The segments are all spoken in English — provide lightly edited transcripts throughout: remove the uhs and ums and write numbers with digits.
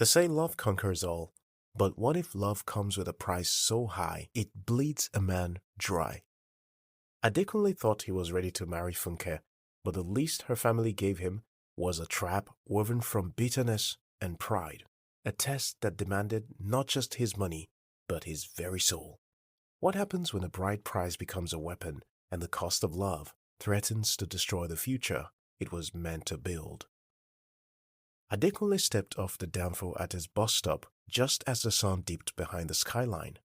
They say love conquers all, but what if love comes with a price so high it bleeds a man dry? Adekunle thought he was ready to marry Funke, but the least her family gave him was a trap woven from bitterness and pride, a test that demanded not just his money, but his very soul. What happens when a bride price becomes a weapon and the cost of love threatens to destroy the future it was meant to build? Adekunle stepped off the downfall at his bus stop just as the sun dipped behind the skyline.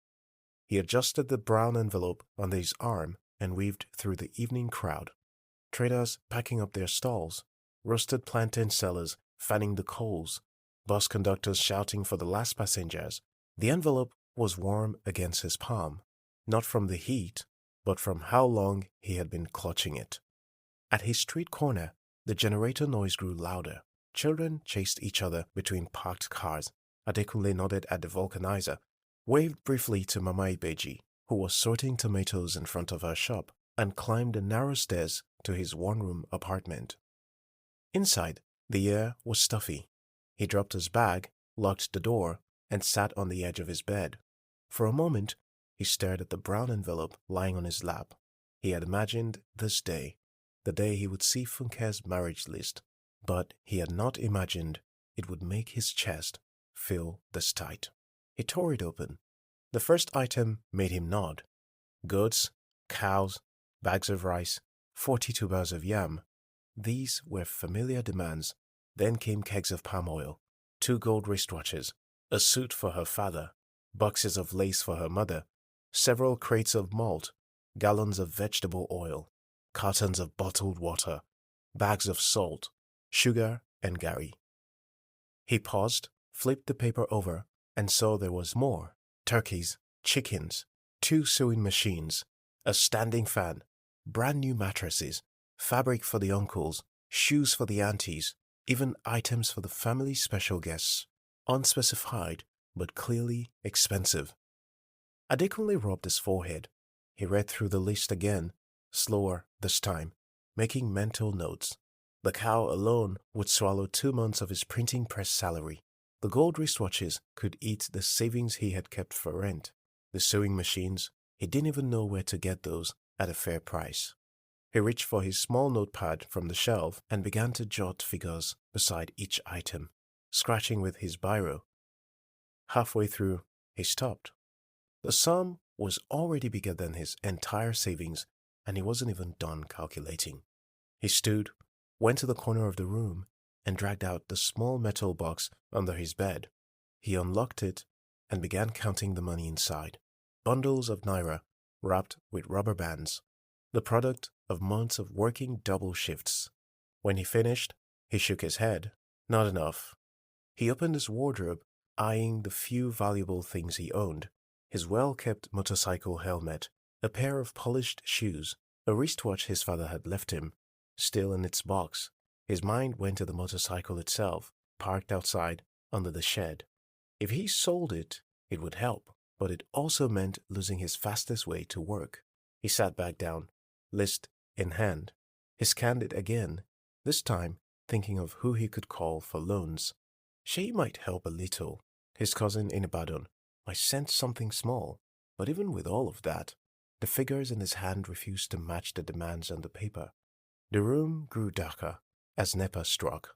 He adjusted the brown envelope under his arm and weaved through the evening crowd. Traders packing up their stalls, roasted plantain sellers fanning the coals, bus conductors shouting for the last passengers. The envelope was warm against his palm, not from the heat, but from how long he had been clutching it. At his street corner, the generator noise grew louder. Children chased each other between parked cars. Adekunle nodded at the vulcanizer, waved briefly to Mama Ibeji, who was sorting tomatoes in front of her shop, and climbed the narrow stairs to his one-room apartment. Inside, the air was stuffy. He dropped his bag, locked the door, and sat on the edge of his bed. For a moment, he stared at the brown envelope lying on his lap. He had imagined this day, the day he would see Funke's marriage list, but he had not imagined it would make his chest feel this tight. He tore it open. The first item made him nod. Goats, cows, bags of rice, 40 tubers of yam. These were familiar demands. Then came kegs of palm oil, 2 gold wristwatches, a suit for her father, boxes of lace for her mother, several crates of malt, gallons of vegetable oil, cartons of bottled water, bags of salt, sugar, and gari. He paused, flipped the paper over, and saw there was more. Turkeys, chickens, 2 sewing machines, a standing fan, brand new mattresses, fabric for the uncles, shoes for the aunties, even items for the family's special guests, unspecified but clearly expensive. Adekunle rubbed his forehead. He read through the list again, slower this time, making mental notes. The cow alone would swallow 2 months of his printing press salary. The gold wristwatches could eat the savings he had kept for rent. The sewing machines, he didn't even know where to get those at a fair price. He reached for his small notepad from the shelf and began to jot figures beside each item, scratching with his biro. Halfway through, he stopped. The sum was already bigger than his entire savings, and he wasn't even done calculating. He stood, went to the corner of the room, and dragged out the small metal box under his bed. He unlocked it and began counting the money inside. Bundles of naira wrapped with rubber bands, the product of months of working double shifts. When he finished, he shook his head. Not enough. He opened his wardrobe, eyeing the few valuable things he owned: his well-kept motorcycle helmet, a pair of polished shoes, a wristwatch his father had left him, still in its box. His mind went to the motorcycle itself, parked outside under the shed. If he sold it, it would help, but it also meant losing his fastest way to work. He sat back down, list in hand. He scanned it again, this time thinking of who he could call for loans. She might help a little. His cousin in Ibadan might send something small, but even with all of that, the figures in his hand refused to match the demands on the paper. The room grew darker as NEPA struck.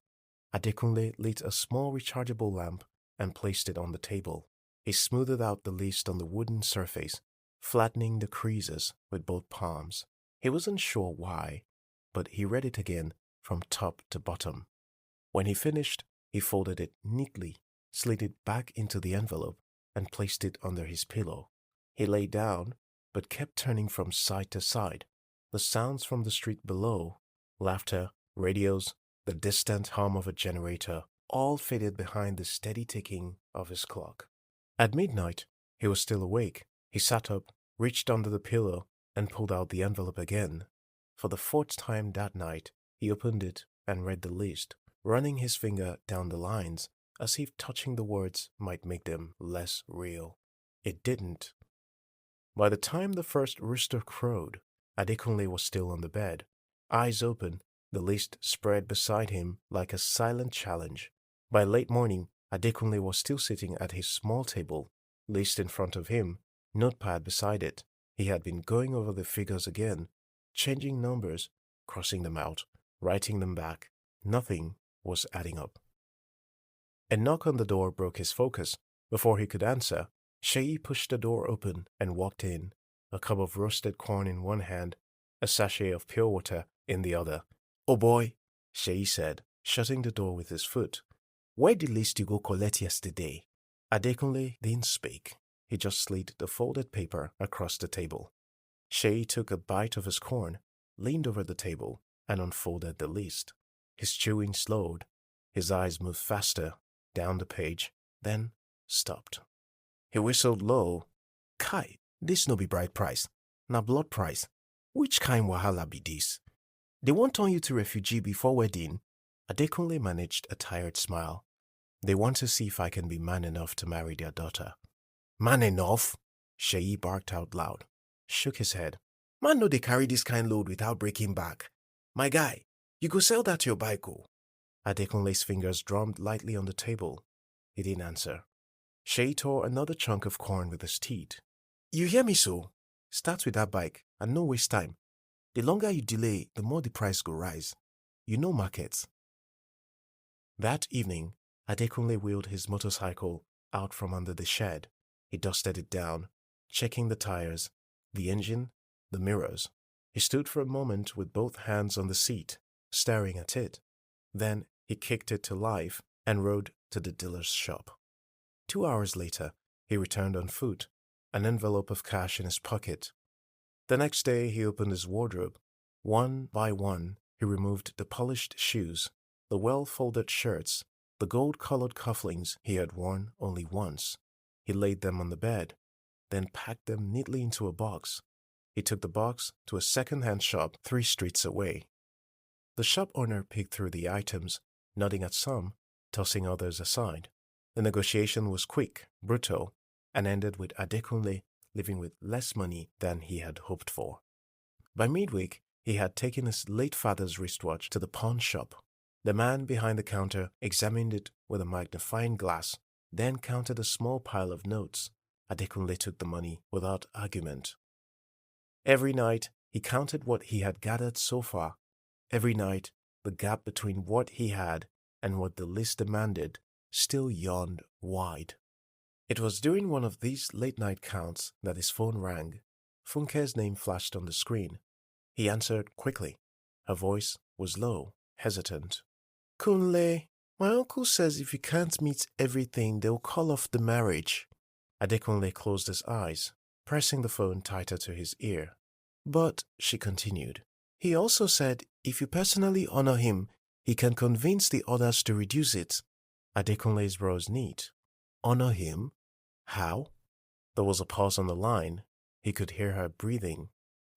Adekunle lit a small rechargeable lamp and placed it on the table. He smoothed out the list on the wooden surface, flattening the creases with both palms. He wasn't sure why, but he read it again from top to bottom. When he finished, he folded it neatly, slid it back into the envelope, and placed it under his pillow. He lay down, but kept turning from side to side. The sounds from the street below, laughter, radios, the distant hum of a generator, all faded behind the steady ticking of his clock. At midnight, he was still awake. He sat up, reached under the pillow, and pulled out the envelope again. For the 4th time that night, he opened it and read the list, running his finger down the lines as if touching the words might make them less real. It didn't. By the time the first rooster crowed, Adekunle was still on the bed, eyes open, the list spread beside him like a silent challenge. By late morning, Adekunle was still sitting at his small table, list in front of him, notepad beside it. He had been going over the figures again, changing numbers, crossing them out, writing them back. Nothing was adding up. A knock on the door broke his focus. Before he could answer, Sheyi pushed the door open and walked in, a cup of roasted corn in one hand, a sachet of pure water in the other. "Oh boy," Sheyi said, shutting the door with his foot. "Where the list you go collect yesterday?" Adekunle didn't speak. He just slid the folded paper across the table. Sheyi took a bite of his corn, leaned over the table, and unfolded the list. His chewing slowed. His eyes moved faster, down the page, then stopped. He whistled low. "Kai, this no be bride price, na blood price. Which kind wahala be this? They won't turn you to refugee before wedding?" Adekunle managed a tired smile. "They want to see if I can be man enough to marry their daughter." "Man enough?" Sheyi barked out loud, shook his head. "Man no dey carry this kind load without breaking back. My guy, you go sell that to your bike oh." Adekunle's fingers drummed lightly on the table. He didn't answer. Sheyi tore another chunk of corn with his teeth. "You hear me so? Start with that bike and no waste time. The longer you delay, the more the price go rise. You know markets." That evening, Adekunle wheeled his motorcycle out from under the shed. He dusted it down, checking the tires, the engine, the mirrors. He stood for a moment with both hands on the seat, staring at it. Then he kicked it to life and rode to the dealer's shop. 2 hours later, he returned on foot, an envelope of cash in his pocket. The next day, he opened his wardrobe. One by one, he removed the polished shoes, the well-folded shirts, the gold-colored cufflinks he had worn only once. He laid them on the bed, then packed them neatly into a box. He took the box to a second-hand shop 3 streets away. The shop owner picked through the items, nodding at some, tossing others aside. The negotiation was quick, brutal, and ended with Adekunle living with less money than he had hoped for. By midweek, he had taken his late father's wristwatch to the pawn shop. The man behind the counter examined it with a magnifying glass, then counted a small pile of notes. Adekunle took the money without argument. Every night, he counted what he had gathered so far. Every night, the gap between what he had and what the list demanded still yawned wide. It was during one of these late-night counts that his phone rang. Funke's name flashed on the screen. He answered quickly. Her voice was low, hesitant. "Kunle, my uncle says if you can't meet everything, they'll call off the marriage." Adekunle closed his eyes, pressing the phone tighter to his ear. "But," she continued, "he also said if you personally honor him, he can convince the others to reduce it." Adekunle's brows knit. "Honor him? How?" There was a pause on the line. He could hear her breathing.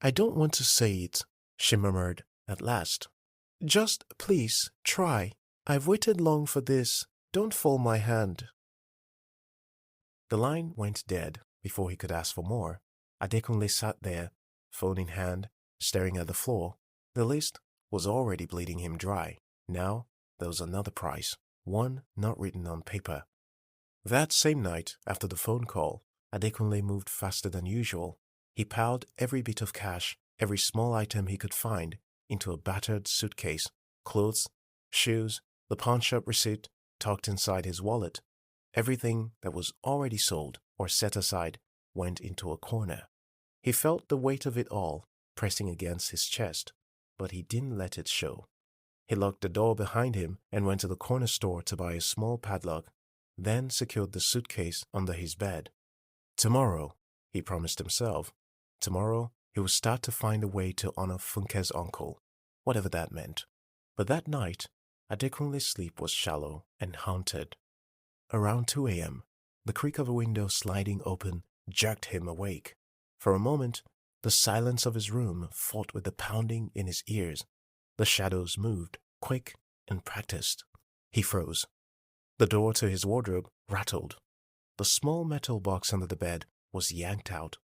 "I don't want to say it," she murmured at last. "Just please try. I've waited long for this. Don't fall my hand." The line went dead before he could ask for more. Adekunle sat there, phone in hand, staring at the floor. The list was already bleeding him dry. Now there was another price, one not written on paper. That same night, after the phone call, Adekunle moved faster than usual. He piled every bit of cash, every small item he could find, into a battered suitcase. Clothes, shoes, the pawnshop receipt tucked inside his wallet. Everything that was already sold or set aside went into a corner. He felt the weight of it all pressing against his chest, but he didn't let it show. He locked the door behind him and went to the corner store to buy a small padlock, then secured the suitcase under his bed. Tomorrow, he promised himself, tomorrow he would start to find a way to honor Funke's uncle, whatever that meant. But that night, Adekunle's sleep was shallow and haunted. Around 2 a.m., the creak of a window sliding open jerked him awake. For a moment, the silence of his room fought with the pounding in his ears. The shadows moved, quick and practiced. He froze. The door to his wardrobe rattled. The small metal box under the bed was yanked out.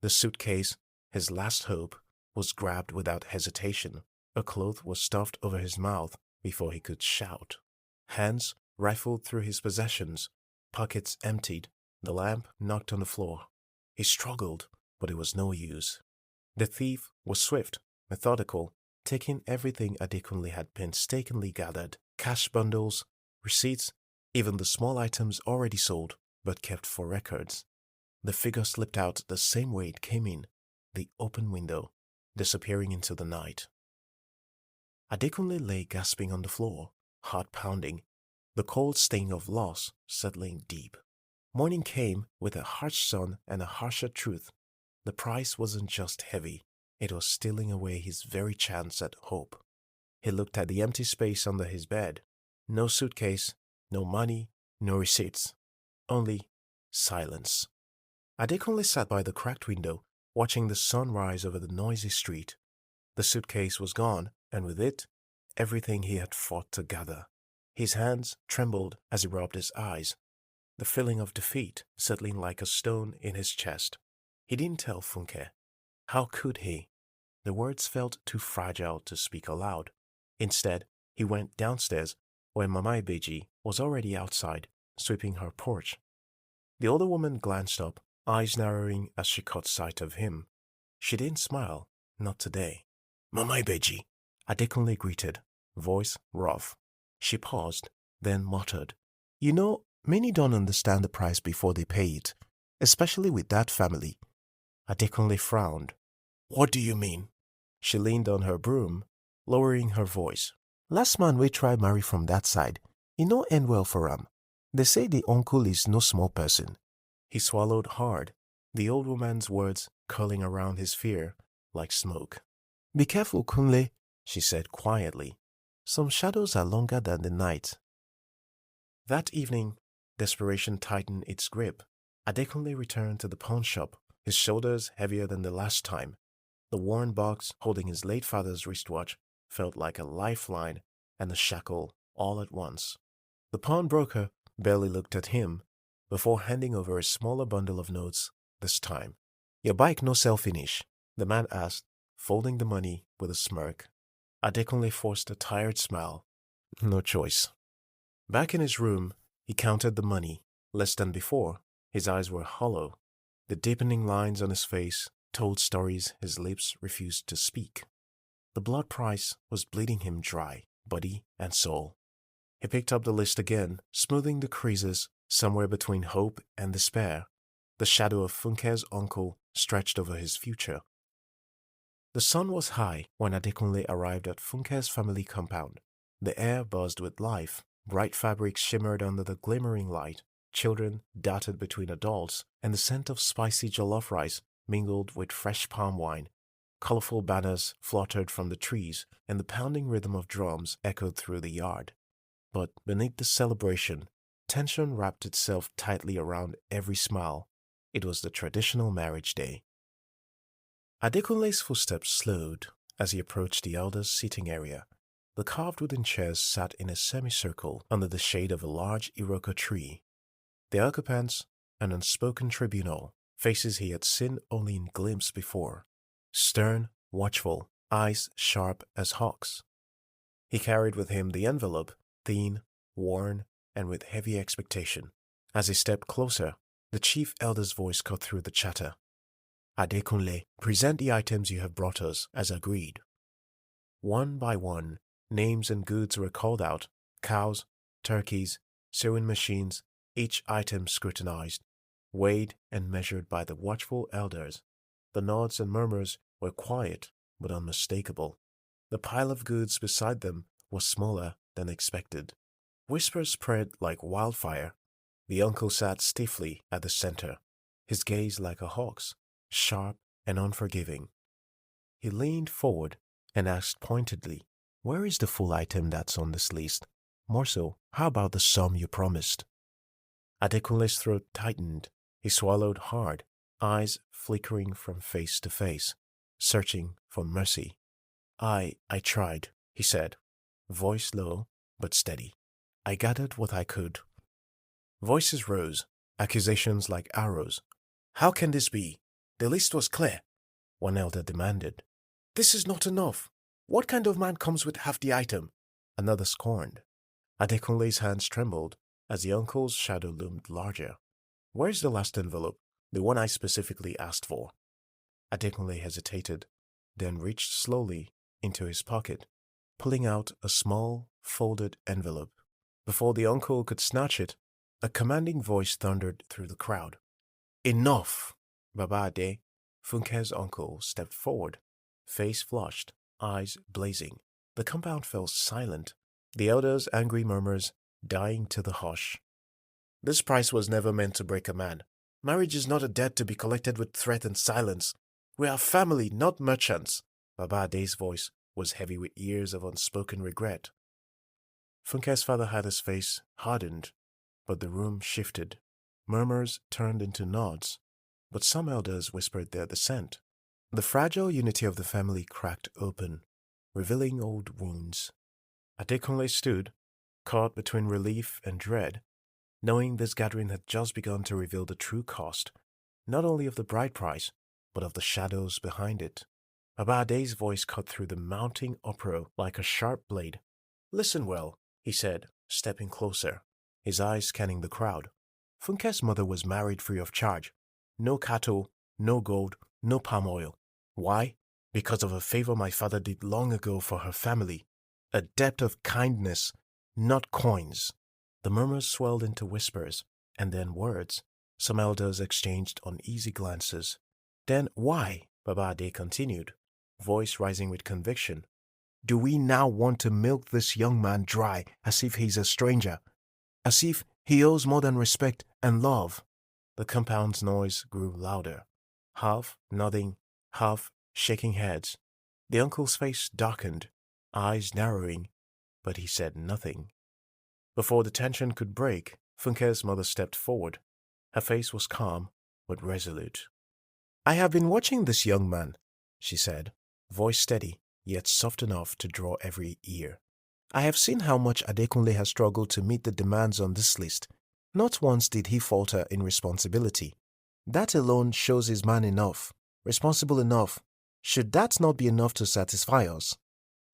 The suitcase, his last hope, was grabbed without hesitation. A cloth was stuffed over his mouth before he could shout. Hands rifled through his possessions, pockets emptied, the lamp knocked on the floor. He struggled, but it was no use. The thief was swift, methodical, taking everything Adekunle had painstakingly gathered, cash bundles, receipts, even the small items already sold but kept for records. The figure slipped out the same way it came in, the open window, disappearing into the night. Adekunle lay gasping on the floor, heart pounding, the cold sting of loss settling deep. Morning came with a harsh sun and a harsher truth. The price wasn't just heavy, it was stealing away his very chance at hope. He looked at the empty space under his bed. No suitcase, no money, no receipts. Only silence. Adekunle sat by the cracked window, watching the sun rise over the noisy street. The suitcase was gone, and with it, everything he had fought to gather. His hands trembled as he rubbed his eyes, the feeling of defeat settling like a stone in his chest. He didn't tell Funke. How could he? The words felt too fragile to speak aloud. Instead, he went downstairs where Mama Ibeji was already outside, sweeping her porch. The older woman glanced up, eyes narrowing as she caught sight of him. She didn't smile, not today. Mama Ibeji, Adekunle greeted, voice rough. She paused, then muttered, "You know, many don't understand the price before they pay it, especially with that family." Adekunle frowned. "What do you mean?" She leaned on her broom, lowering her voice. "Last man we try marry from that side, e no end well for am. They say the uncle is no small person." He swallowed hard, the old woman's words curling around his fear like smoke. "Be careful, Kunle," she said quietly. "Some shadows are longer than the night." That evening, desperation tightened its grip. Adekunle returned to the pawn shop, his shoulders heavier than the last time. The worn box holding his late father's wristwatch felt like a lifeline and a shackle all at once. The pawnbroker barely looked at him before handing over a smaller bundle of notes this time. "Your bike no sell finish?" the man asked, folding the money with a smirk. Adekunle forced a tired smile. No choice. Back in his room, he counted the money. Less than before, his eyes were hollow. The deepening lines on his face told stories his lips refused to speak. The blood price was bleeding him dry, body and soul. He picked up the list again, smoothing the creases somewhere between hope and despair. The shadow of Funke's uncle stretched over his future. The sun was high when Adekunle arrived at Funke's family compound. The air buzzed with life. Bright fabrics shimmered under the glimmering light. Children darted between adults, and the scent of spicy jollof rice mingled with fresh palm wine. Colorful banners fluttered from the trees, and the pounding rhythm of drums echoed through the yard. But beneath the celebration, tension wrapped itself tightly around every smile. It was the traditional marriage day. Adekunle's footsteps slowed as he approached the elders' seating area. The carved wooden chairs sat in a semicircle under the shade of a large Iroko tree. The occupants, an unspoken tribunal, faces he had seen only in glimpses before. Stern, watchful, eyes sharp as hawks. He carried with him the envelope, thin, worn, and with heavy expectation. As he stepped closer, the chief elder's voice cut through the chatter. "Adekunle, present the items you have brought us, as agreed." One by one, names and goods were called out: cows, turkeys, sewing machines, each item scrutinized, weighed and measured by the watchful elders. The nods and murmurs were quiet but unmistakable. The pile of goods beside them was smaller than expected. Whispers spread like wildfire. The uncle sat stiffly at the center, his gaze like a hawk's, sharp and unforgiving. He leaned forward and asked pointedly, "Where is the full item that's on this list? More so, how about the sum you promised?" Adekunle's throat tightened. He swallowed hard, eyes flickering from face to face, searching for mercy. I tried," he said, voice low but steady. "I gathered what I could." Voices rose, accusations like arrows. "How can this be? The list was clear," one elder demanded. "This is not enough. What kind of man comes with half the item?" Another scorned. Adekunle's hands trembled as the uncle's shadow loomed larger. Where's the last envelope? The one I specifically asked for. Adekunle hesitated, then reached slowly into his pocket, pulling out a small, folded envelope. Before the uncle could snatch it, a commanding voice thundered through the crowd. Enough! Baba Ade, Funke's uncle, stepped forward, face flushed, eyes blazing. The compound fell silent, the elders' angry murmurs dying to the hush. This price was never meant to break a man. Marriage is not a debt to be collected with threat and silence. We are family, not merchants. Baba Ade's voice was heavy with years of unspoken regret. Funke's father had his face hardened, but the room shifted. Murmurs turned into nods, but some elders whispered their dissent. The fragile unity of the family cracked open, revealing old wounds. Adekunle stood, caught between relief and dread, knowing this gathering had just begun to reveal the true cost, not only of the bride price, but of the shadows behind it. Baba Ade's voice cut through the mounting uproar like a sharp blade. Listen well, he said, stepping closer, his eyes scanning the crowd. Funke's mother was married free of charge. No cattle, no gold, no palm oil. Why? Because of a favor my father did long ago for her family. A debt of kindness, not coins. The murmurs swelled into whispers, and then words. Some elders exchanged uneasy glances. Then why? Baba Ade continued, voice rising with conviction. Do we now want to milk this young man dry as if he's a stranger? As if he owes more than respect and love? The compound's noise grew louder, half nodding, half shaking heads. The uncle's face darkened, eyes narrowing, but he said nothing. Before the tension could break, Funke's mother stepped forward. Her face was calm, but resolute. I have been watching this young man, she said, voice steady, yet soft enough to draw every ear. I have seen how much Adekunle has struggled to meet the demands on this list. Not once did he falter in responsibility. That alone shows he's man enough, responsible enough. Should that not be enough to satisfy us?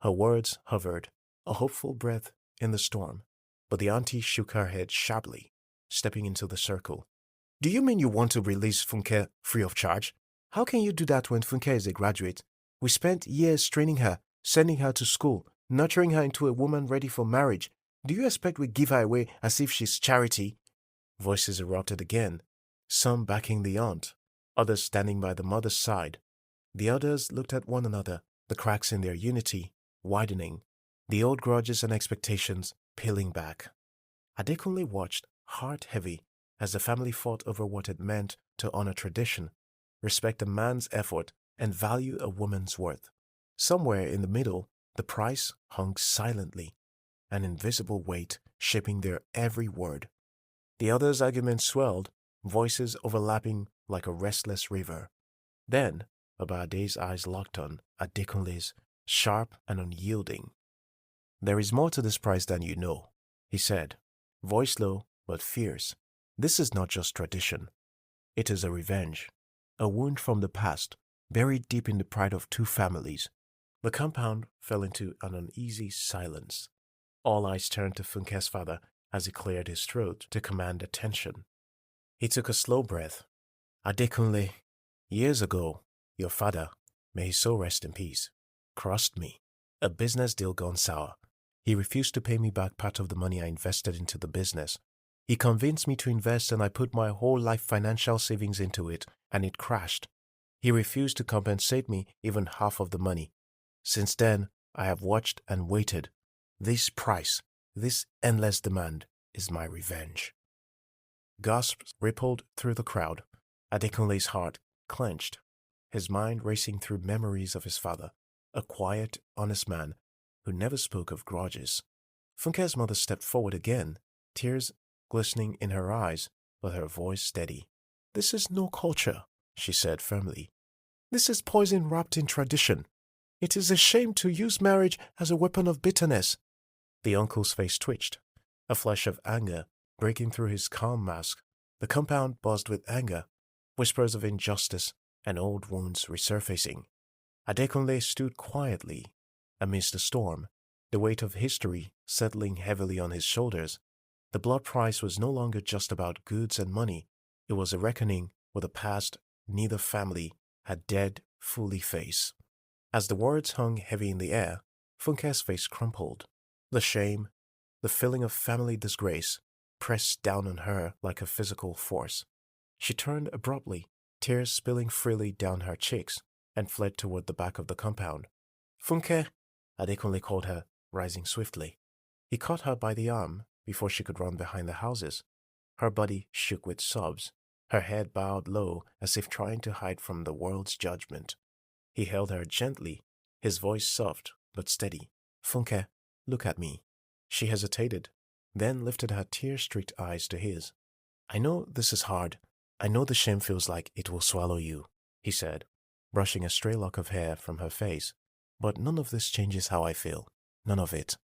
Her words hovered, a hopeful breath in the storm. But the auntie shook her head sharply, stepping into the circle. Do you mean you want to release Funke free of charge? How can you do that when Funke is a graduate? We spent years training her, sending her to school, nurturing her into a woman ready for marriage. Do you expect we give her away as if she's charity? Voices erupted again, some backing the aunt, others standing by the mother's side. The others looked at one another, the cracks in their unity widening, the old grudges and expectations peeling back. Adekunle watched, heart heavy, as the family fought over what it meant to honor tradition, respect a man's effort, and value a woman's worth. Somewhere in the middle, the price hung silently, an invisible weight shaping their every word. The others' arguments swelled, voices overlapping like a restless river. Then, Baba Ade's eyes locked on Adekunle's, sharp and unyielding. There is more to this price than you know, he said, voice low but fierce. This is not just tradition. It is a revenge, a wound from the past, buried deep in the pride of two families. The compound fell into an uneasy silence. All eyes turned to Funke's father as he cleared his throat to command attention. He took a slow breath. Adekunle, years ago, your father, may his soul rest in peace, crossed me. A business deal gone sour. He refused to pay me back part of the money I invested into the business. He convinced me to invest and I put my whole life financial savings into it and it crashed. He refused to compensate me even half of the money. Since then, I have watched and waited. This price, this endless demand, is my revenge. Gasps rippled through the crowd. Adekunle's heart clenched, his mind racing through memories of his father, a quiet, honest man who never spoke of grudges. Funke's mother stepped forward again, tears glistening in her eyes, but her voice steady. This is no culture, she said firmly. This is poison wrapped in tradition. It is a shame to use marriage as a weapon of bitterness. The uncle's face twitched, a flash of anger breaking through his calm mask. The compound buzzed with anger, whispers of injustice and old wounds resurfacing. Adekunle stood quietly amidst the storm, the weight of history settling heavily on his shoulders. The blood price was no longer just about goods and money. It was a reckoning with a past neither family had dared fully face. As the words hung heavy in the air, Funke's face crumpled. The shame, the feeling of family disgrace, pressed down on her like a physical force. She turned abruptly, tears spilling freely down her cheeks, and fled toward the back of the compound. Funke, Adekunle called her, rising swiftly. He caught her by the arm before she could run behind the houses. Her body shook with sobs, her head bowed low as if trying to hide from the world's judgment. He held her gently, his voice soft but steady. Funke, look at me. She hesitated, then lifted her tear-streaked eyes to his. I know this is hard. I know the shame feels like it will swallow you, he said, brushing a stray lock of hair from her face. But none of this changes how I feel. None of it.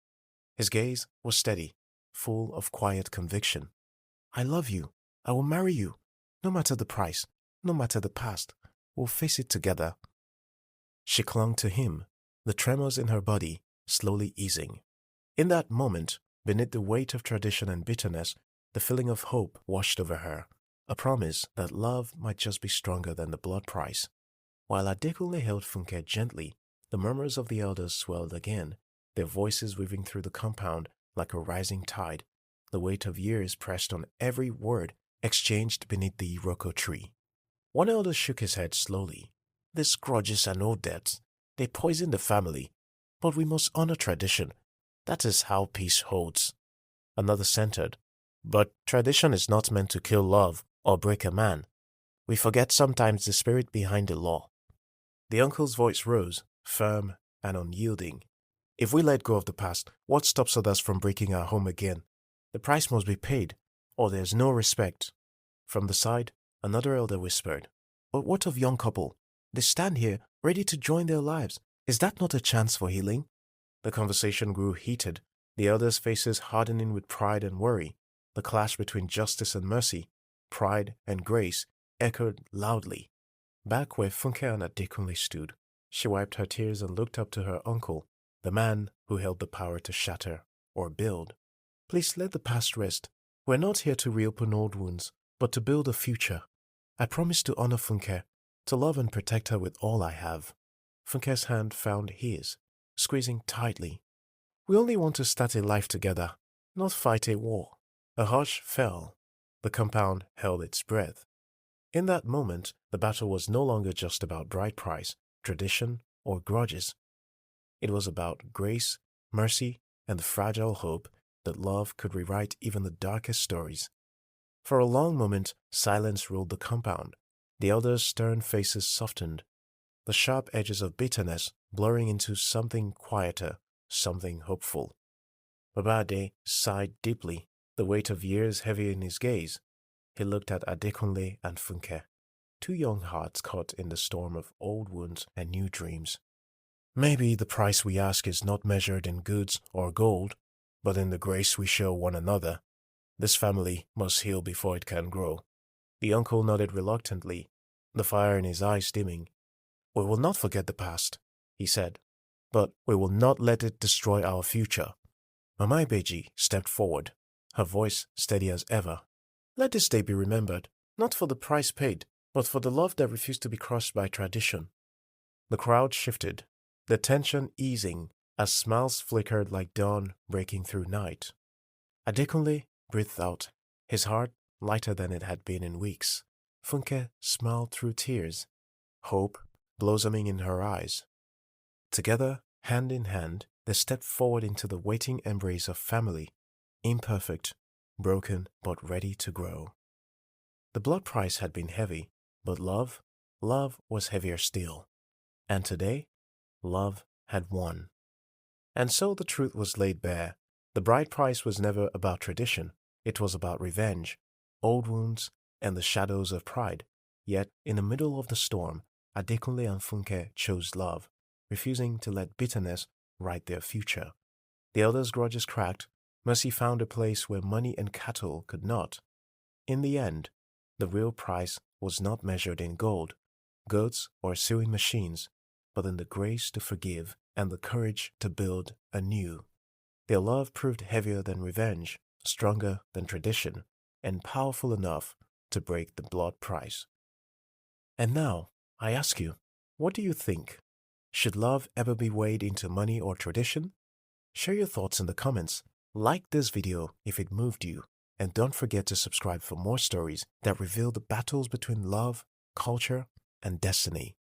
His gaze was steady, full of quiet conviction. I love you. I will marry you. No matter the price, no matter the past, we'll face it together. She clung to him, the tremors in her body slowly easing. In that moment, beneath the weight of tradition and bitterness, the feeling of hope washed over her, a promise that love might just be stronger than the blood price. While Adekunle held Funke gently, the murmurs of the elders swelled again, their voices weaving through the compound like a rising tide, the weight of years pressed on every word exchanged beneath the iroko tree. One elder shook his head slowly. These grudges and old debts, they poison the family, but we must honor tradition. That is how peace holds. Another centered. But tradition is not meant to kill love or break a man. We forget sometimes the spirit behind the law. The uncle's voice rose, firm and unyielding. If we let go of the past, what stops others from breaking our home again? The price must be paid, or there's no respect. From the side, another elder whispered, But what of young couple? They stand here, ready to join their lives. Is that not a chance for healing? The conversation grew heated, the elders' faces hardening with pride and worry. The clash between justice and mercy, pride and grace, echoed loudly. Back where Funke and Adekunle stood, she wiped her tears and looked up to her uncle, the man who held the power to shatter or build. Please let the past rest. We're not here to reopen old wounds, but to build a future. I promise to honor Funke, to love and protect her with all I have. Funke's hand found his, squeezing tightly. We only want to start a life together, not fight a war. A hush fell. The compound held its breath. In that moment, the battle was no longer just about bride price, tradition, or grudges. It was about grace, mercy, and the fragile hope that love could rewrite even the darkest stories. For a long moment, silence ruled the compound. The elders' stern faces softened, the sharp edges of bitterness blurring into something quieter, something hopeful. Baba Ade sighed deeply, the weight of years heavy in his gaze. He looked at Adekunle and Funke, two young hearts caught in the storm of old wounds and new dreams. Maybe the price we ask is not measured in goods or gold, but in the grace we show one another. This family must heal before it can grow. The uncle nodded reluctantly, the fire in his eyes dimming. We will not forget the past, he said, but we will not let it destroy our future. Mama Ibeji stepped forward, her voice steady as ever. Let this day be remembered, not for the price paid, but for the love that refused to be crushed by tradition. The crowd shifted, the tension easing as smiles flickered like dawn breaking through night. Adekunle breathed out, his heart lighter than it had been in weeks. Funke smiled through tears, hope blossoming in her eyes. Together, hand in hand, they stepped forward into the waiting embrace of family, imperfect, broken but ready to grow. The blood price had been heavy, but love was heavier still. And today, love had won. And so the truth was laid bare. The bride price was never about tradition. It was about revenge, old wounds, and the shadows of pride. Yet, in the middle of the storm, Adekunle and Funke chose love, refusing to let bitterness write their future. The elders' grudges cracked. Mercy found a place where money and cattle could not. In the end, the real price was not measured in gold, goats, or sewing machines, but in the grace to forgive and the courage to build anew. Their love proved heavier than revenge, stronger than tradition, and powerful enough to break the blood price. And now, I ask you, what do you think? Should love ever be weighed into money or tradition? Share your thoughts in the comments. Like this video if it moved you, and don't forget to subscribe for more stories that reveal the battles between love, culture, and destiny.